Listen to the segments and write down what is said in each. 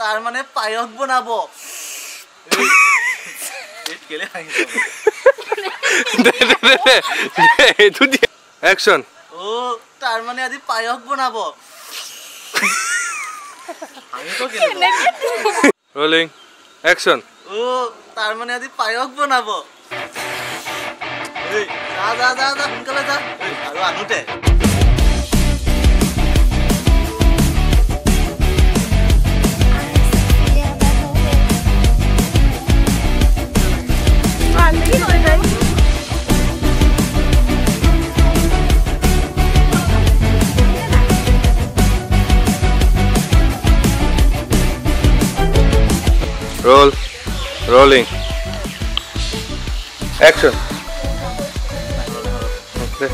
তাৰ মানে পায়স বনাব কেলে হাঁহিছ এইটো দি অ্যাকশন ও তাৰ মানে আজি পায়স বনাব হাঁহিছ কেলে ৰোলিং অ্যাকশন ও তাৰ মানে আজি পায়স বনাব এই যা সোনকালে যা আৰু আনোতে Rolling. Action. Okay.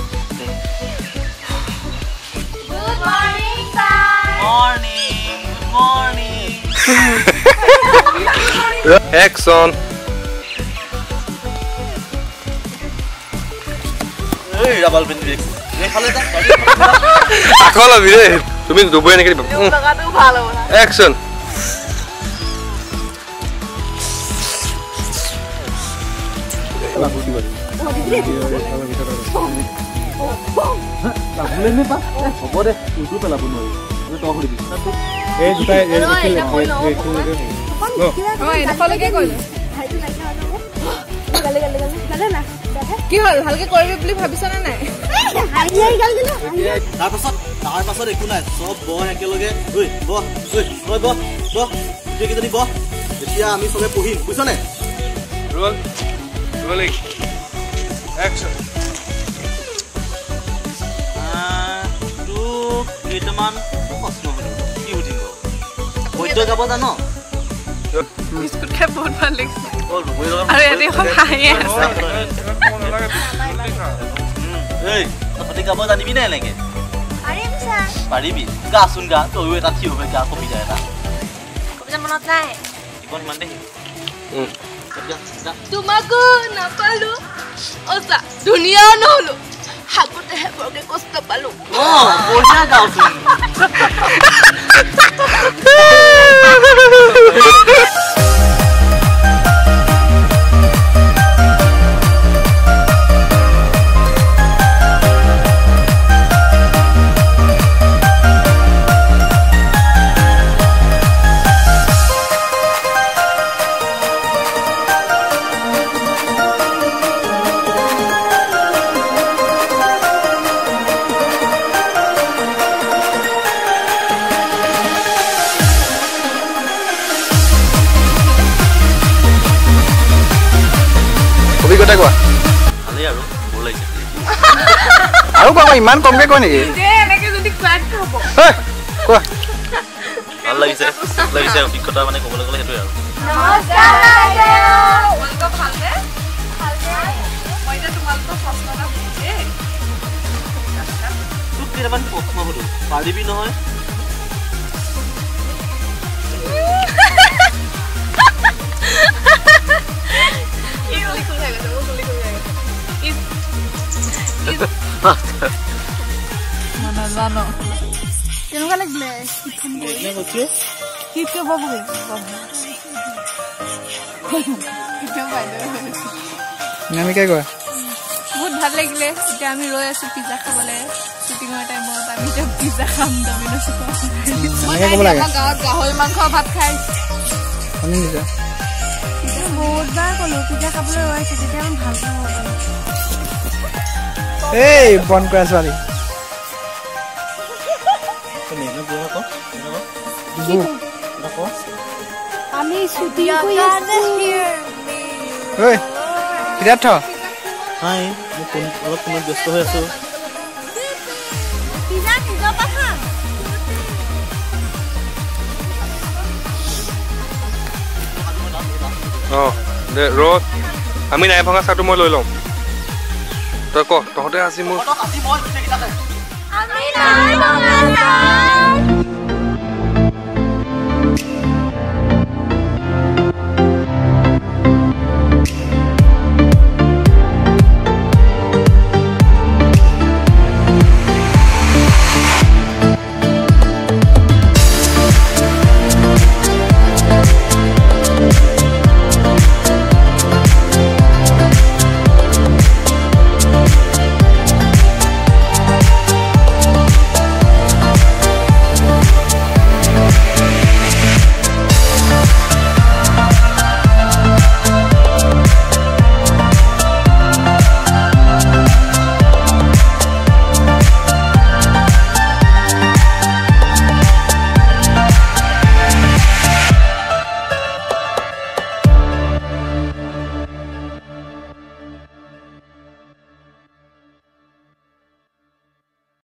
Good morning, sir. Morning. Action. এই রাবাল পেন দেখ দেখালে যা আকল আবিরে তুমি দুবই নেকি লাগাটো ভালো না অ্যাকশন কি হল ভালকে কৰিবি বুলি ভাবিছ না নাই তাৰ পাছত একো নাই সব বহ একেলগে ঐ বহ ঐ বহ কেইজনী বহ এতিয়া আমি সবে পঢ়িম বুঝছ নে Rolling. Action. তো কেইটামান প্ৰশ্ন সুধিম কি সুধিম বৈদ্য গাব জানো বিস্কুট খাই বহুত ভাল লাগিছে বল বৈ লগা আৰু এনে খুব হাঁহি আছে এই তহঁতি গাব জানিবি নে এনেকে পাৰিম ছাৰ পাৰিবি গাচোন গা তয়ো এটা থিয় হৈ গা কবিতা এটা কবিতা মনত নাই ইমান মান দেই তোমাকো নাপালো অসা দুনিয়া নহলো হাকুতে হেবৰকে কষ্ট পালো বঢ়িয়া গাওচোন অভিজ্ঞতা কোৱা ভালেই আৰু বৰ লাগিছে আৰু কোৱা ইমান কমকে কয় নেকি যে এনেকে যদি ক্লাক হ'ব কোৱা ভাল লাগিছে অভিজ্ঞতা মানে ক'বলৈ গ'লে সেইটোৱে আৰু নমস্কাৰ বাইদেউ তোমালোকৰ ভালনে মই যে তোমালোকৰ প্ৰশ্ন এটা সুধিছে তোক কেইটামান প্ৰশ্ন সুধো পাৰিবি নহয় জানো কেনেকুৱা লাগিলে কিটো বাবু নামিকাই কোৱা বহুত ভাল লাগিলে এতিয়া আমি ৰৈ আছো পিজ্জা খাবলৈ শ্বুটিঙৰ টাইমত আমি এতিয়া পিজ্জা খাম ডমিন'ছত গাঁৱত গাহৰি মাংস ভাত খাই বহুতবাৰ ক'লো পিজ্জা খাবলৈ ৰৈ আছো তেতিয়া আমি ভাল খাব পাৰোঁ এই বন কৰা ছোৱালী আমি শ্বুটিং কৰি আছো ঐ সিদ্ধাৰ্থ হাই মই অলপ সময় ব্যস্ত হৈ আছো পিজ্জা নিজৰ পাখা দে ৰ'দ আমি নাই ভঙা চাহটো মই লৈ লওঁ তই ক তহঁতে আজি মোৰ আমি নাই ভঙা